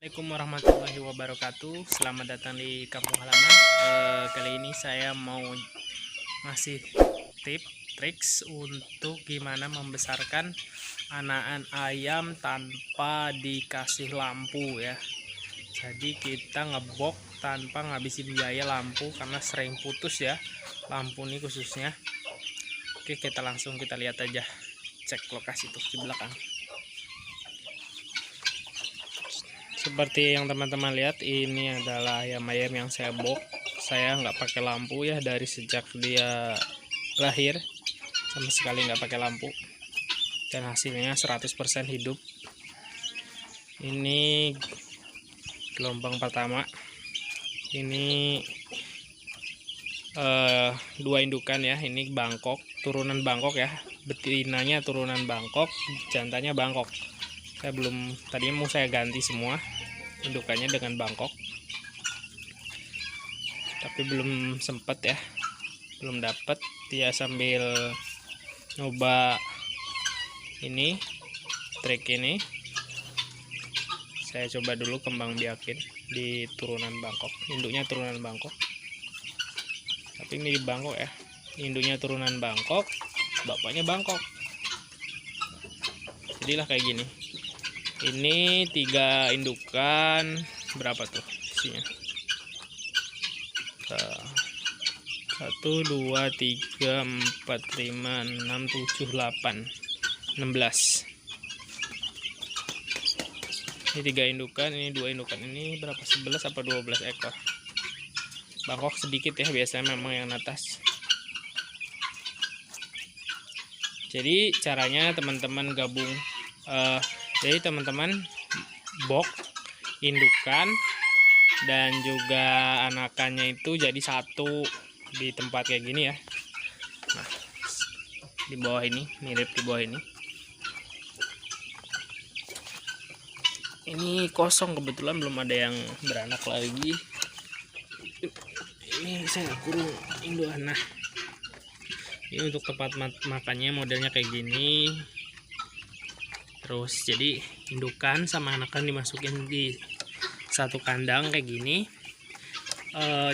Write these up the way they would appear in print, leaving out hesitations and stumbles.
Assalamualaikum warahmatullahi wabarakatuh. Selamat datang di kampung halaman. Kali ini saya mau ngasih triks untuk gimana membesarkan anakan ayam tanpa dikasih lampu ya. Jadi kita ngebok tanpa ngabisin biaya lampu karena sering putus ya lampu ini khususnya. Oke, kita lihat aja, cek lokasi tuh di belakang. Seperti yang teman-teman lihat, ini adalah ayam-ayam yang saya bok. Saya nggak pakai lampu ya, dari sejak dia lahir sama sekali nggak pakai lampu, dan hasilnya 100% hidup. Ini gelombang pertama. Ini dua indukan ya. Ini Bangkok, turunan Bangkok ya. Betinanya turunan Bangkok, jantannya Bangkok. Tadinya mau saya ganti semua indukannya dengan Bangkok, tapi belum sempet ya, belum dapet. Dia sambil nyoba ini trik ini, saya coba dulu kembang biakin di turunan Bangkok. Induknya turunan Bangkok, tapi ini di Bangkok ya. Induknya turunan Bangkok, bapaknya Bangkok, jadilah kayak gini. Ini 3 indukan, berapa tuh isinya? 1, 2, 3, 4, 5, 6, 7, 8, 16. Ini 3 indukan, ini 2 indukan. Ini berapa? 11 apa 12 ekor. Bangkok sedikit ya, biasanya memang yang atas. Jadi caranya teman-teman gabung, jadi teman-teman bok indukan dan juga anakannya itu jadi satu di tempat kayak gini ya. Nah, di bawah ini, mirip di bawah ini. Ini kosong, kebetulan belum ada yang beranak lagi. Ini saya kurung indukan. Nah, ini untuk tempat makannya modelnya kayak gini. Terus jadi indukan sama anakan dimasukin di satu kandang kayak gini.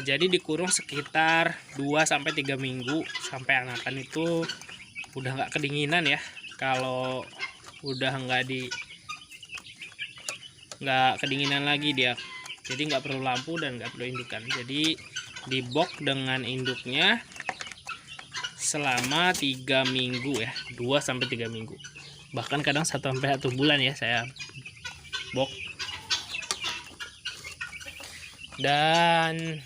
Jadi dikurung sekitar 2-3 minggu sampai anakan itu udah nggak kedinginan ya. Kalau udah nggak kedinginan lagi dia, jadi nggak perlu lampu dan nggak perlu indukan. Jadi dibok dengan induknya selama 3 minggu ya, 2-3 minggu. Bahkan kadang 1-1 bulan ya saya bok. Dan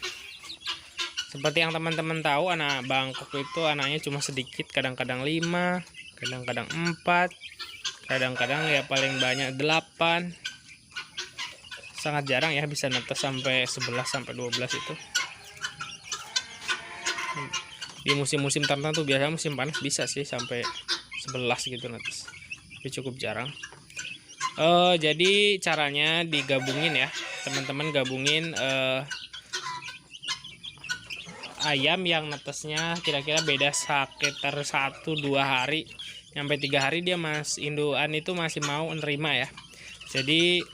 seperti yang teman-teman tahu, anak Bangkok itu anaknya cuma sedikit, kadang-kadang 5, kadang-kadang 4, kadang-kadang ya paling banyak 8. Sangat jarang ya bisa netes sampai 11-12 itu. Di musim-musim tertentu, biasanya musim panas bisa sih sampai 11 gitu netes, tapi cukup jarang. Jadi caranya digabungin ya, teman-teman gabungin ayam yang netesnya kira-kira beda sekitar 1-2 hari sampai 3 hari, dia indukan itu masih mau nerima ya. Jadi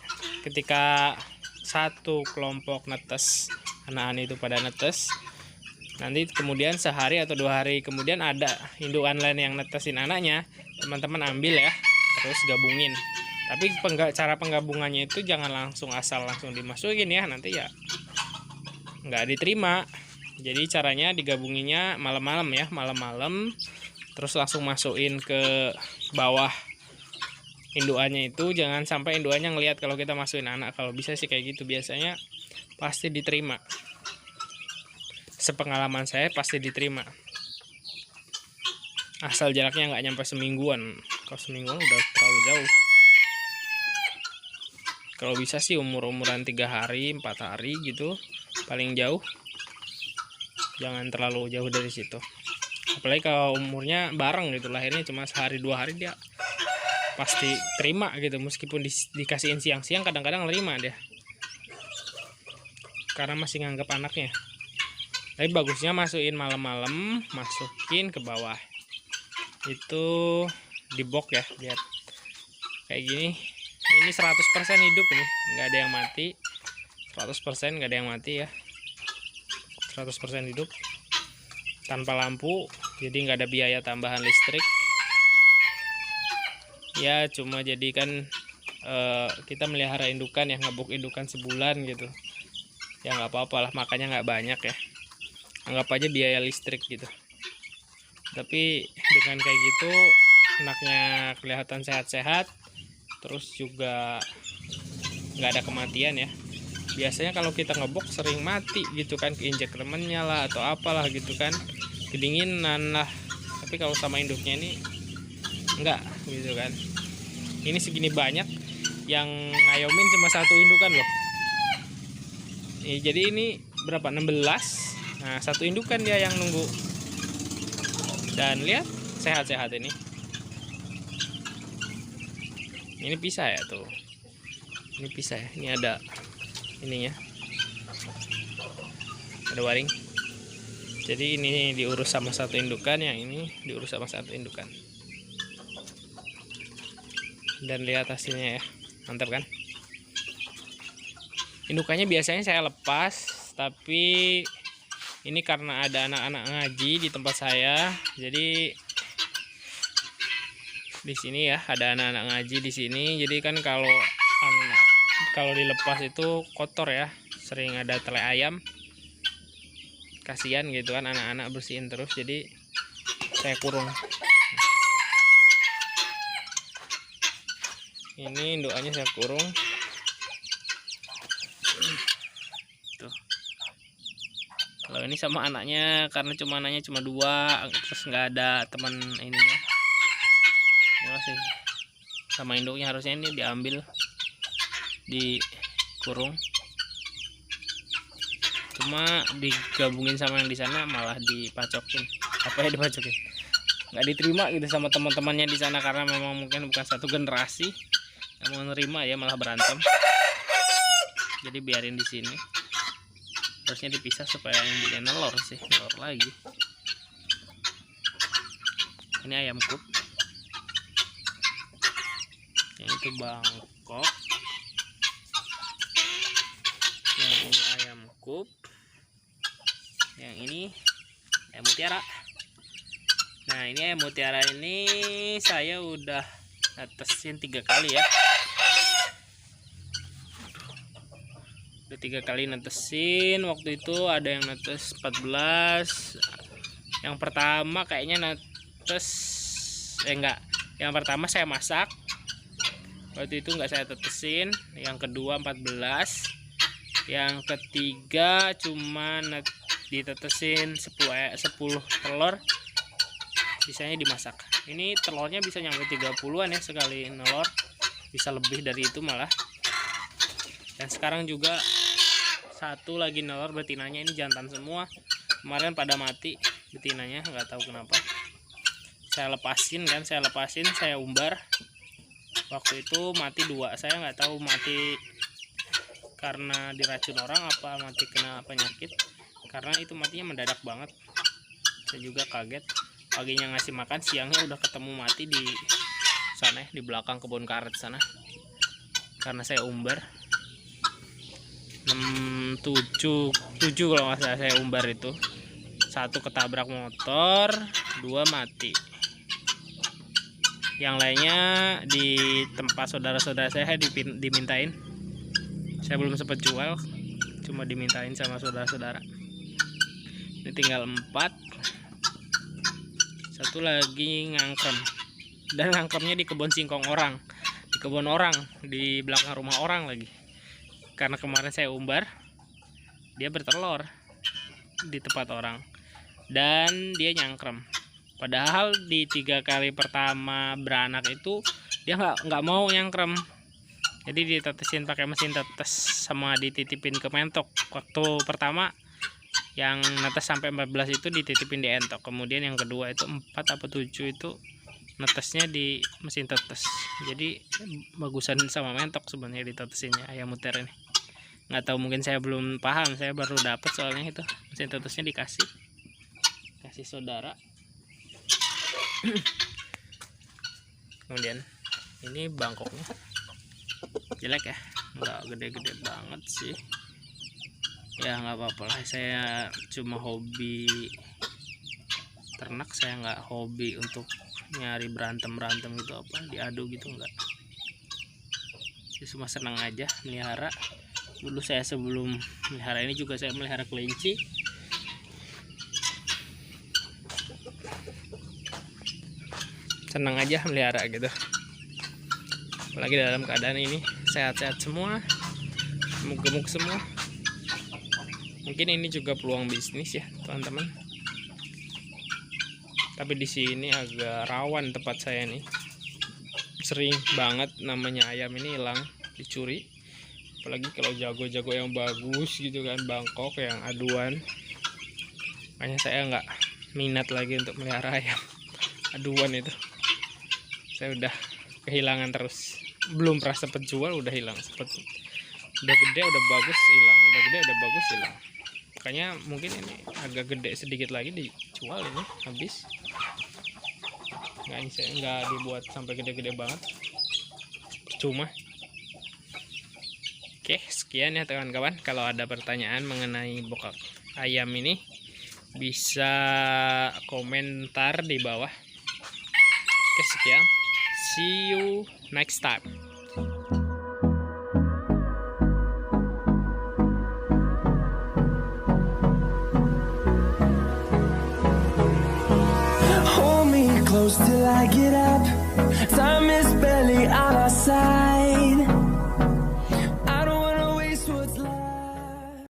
ketika satu kelompok netes, anak-anak itu pada netes, nanti kemudian sehari atau 2 hari kemudian ada indukan lain yang netesin anaknya, teman-teman ambil ya, terus gabungin. Tapi cara penggabungannya itu jangan langsung dimasukin ya, nanti ya nggak diterima. Jadi caranya digabunginnya malam-malam ya, malam-malam, terus langsung masukin ke bawah indukannya itu. Jangan sampai indukannya ngelihat kalau kita masukin anak. Kalau bisa sih kayak gitu, biasanya pasti diterima. Sepengalaman saya pasti diterima, asal jaraknya nggak nyampe semingguan. Kalau semingguan udah terlalu jauh. Kalau bisa sih umuran 3 hari 4 hari gitu paling jauh, jangan terlalu jauh dari situ. Apalagi kalau umurnya bareng gitu, lahirnya cuma sehari 2 hari, dia pasti terima gitu. Meskipun dikasihin siang-siang, kadang-kadang nerima dia karena masih nganggap anaknya. Tapi bagusnya masukin malam-malam, masukin ke bawah itu dibok ya, lihat kayak gini. Ini 100% hidup, ini nggak ada yang mati. 100% nggak ada yang mati ya. 100% hidup tanpa lampu, jadi nggak ada biaya tambahan listrik ya. Cuma jadi kan kita melihara indukan ya, ngebuk indukan sebulan gitu ya, nggak apa-apa lah, makanya nggak banyak ya, anggap aja biaya listrik gitu. Tapi dengan kayak gitu anaknya kelihatan sehat-sehat, terus juga nggak ada kematian ya. Biasanya kalau kita ngebok sering mati gitu kan, keinjak temennya lah atau apalah gitu kan, kedinginan lah. Tapi kalau sama induknya ini enggak gitu kan. Ini segini banyak yang ngayomin cuma satu indukan loh. Jadi ini berapa, 16. Nah, satu indukan dia yang nunggu. Dan lihat sehat-sehat ini. Ini pisah ya tuh. Ini pisah ya. Ini ada ininya, ada waring. Jadi ini diurus sama satu indukan, yang ini diurus sama satu indukan. Dan lihat hasilnya ya, mantap kan. Indukannya biasanya saya lepas, tapi ini karena ada anak-anak ngaji di tempat saya, jadi di sini ya ada anak-anak ngaji di sini. Jadi kan kalau dilepas itu kotor ya, sering ada tele ayam, kasihan gitu kan, anak-anak bersihin terus, jadi saya kurung. Ini indukannya saya kurung tuh. Kalau ini sama anaknya, karena anaknya cuma 2, terus nggak ada teman ininya ya sih. Sama induknya harusnya ini diambil, dikurung, cuma digabungin sama yang di sana malah dipacokin. Apa ya, dipacokin, nggak diterima gitu sama teman-temannya di sana, karena memang mungkin bukan satu generasi yang mau nerima ya, malah berantem. Jadi biarin di sini, harusnya dipisah supaya yang dia nelor sih, nelor lagi. Ini ayam kup, yang itu bangkok, yang ini ayam kup, yang ini ayam mutiara. Nah, ini ayam mutiara ini saya udah netesin 3 kali ya. Udah 3 kali netesin. Waktu itu ada yang netes 14. Yang pertama kayaknya netes enggak. Yang pertama saya masak. Waktu itu enggak saya tetesin. Yang kedua 14. Yang ketiga cuma ditetesin 10 telur. Sisanya dimasak. Ini telurnya bisa nyampe 30-an ya sekali nelor. Bisa lebih dari itu malah. Dan sekarang juga satu lagi nelor, betinanya ini jantan semua. Kemarin pada mati betinanya, nggak tahu kenapa. Saya lepasin, saya umbar. Waktu itu mati 2. Saya nggak tahu mati karena diracun orang apa mati kena penyakit. Karena itu matinya mendadak banget. Saya juga kaget. Paginya ngasih makan, siangnya udah ketemu mati di sana ya, di belakang kebun karet sana. Karena saya umbar 7 kalau nggak salah saya umbar itu. 1 ketabrak motor, 2 mati. Yang lainnya di tempat saudara-saudara saya dimintain. Saya belum sempat jual, cuma dimintain sama saudara-saudara. Ini tinggal 4. 1 lagi ngangkrem, dan ngangkremnya di kebun singkong orang, di kebun orang, di belakang rumah orang lagi. Karena kemarin saya umbar, dia bertelur di tempat orang dan dia nyangkrem. Padahal di 3 kali pertama beranak itu dia nggak mau nyangkrem. Jadi ditetesin pakai mesin tetes sama dititipin ke mentok. Waktu pertama yang netes sampai 14 itu dititipin di entok. Kemudian yang kedua itu 4 atau 7 itu netesnya di mesin tetes. Jadi bagusan sama mentok sebenarnya ditetesinnya ayam mutiara ini. Nggak tahu, mungkin saya belum paham, saya baru dapat soalnya itu mesin tetesnya kasih saudara. Kemudian ini bangkoknya, jelek ya, nggak gede-gede banget sih ya, nggak apa-apa lah, saya cuma hobi ternak, saya nggak hobi untuk nyari berantem gitu apa diadu gitu, enggak, cuma senang aja melihara. Dulu saya sebelum melihara ini juga saya melihara kelinci, senang aja melihara gitu, apalagi dalam keadaan ini sehat-sehat semua, gemuk-gemuk semua. Mungkin ini juga peluang bisnis ya teman-teman, tapi di sini agak rawan tempat saya nih, sering banget namanya ayam ini hilang, dicuri, apalagi kalau jago-jago yang bagus gitu kan, Bangkok yang aduan. Makanya saya nggak minat lagi untuk melihara ayam aduan itu, saya udah kehilangan terus, belum pernah sempet jual udah hilang, sempet udah gede udah bagus hilang, udah gede udah bagus hilang. Makanya mungkin ini agak gede sedikit lagi dijual, ini habis, nggak dibuat sampai gede-gede banget, cuma. Oke, sekian ya teman-teman. Kalau ada pertanyaan mengenai bokak ayam ini bisa komentar di bawah. Oke, sekian, see you next time. Hold me close till I get up. Time is barely on our side.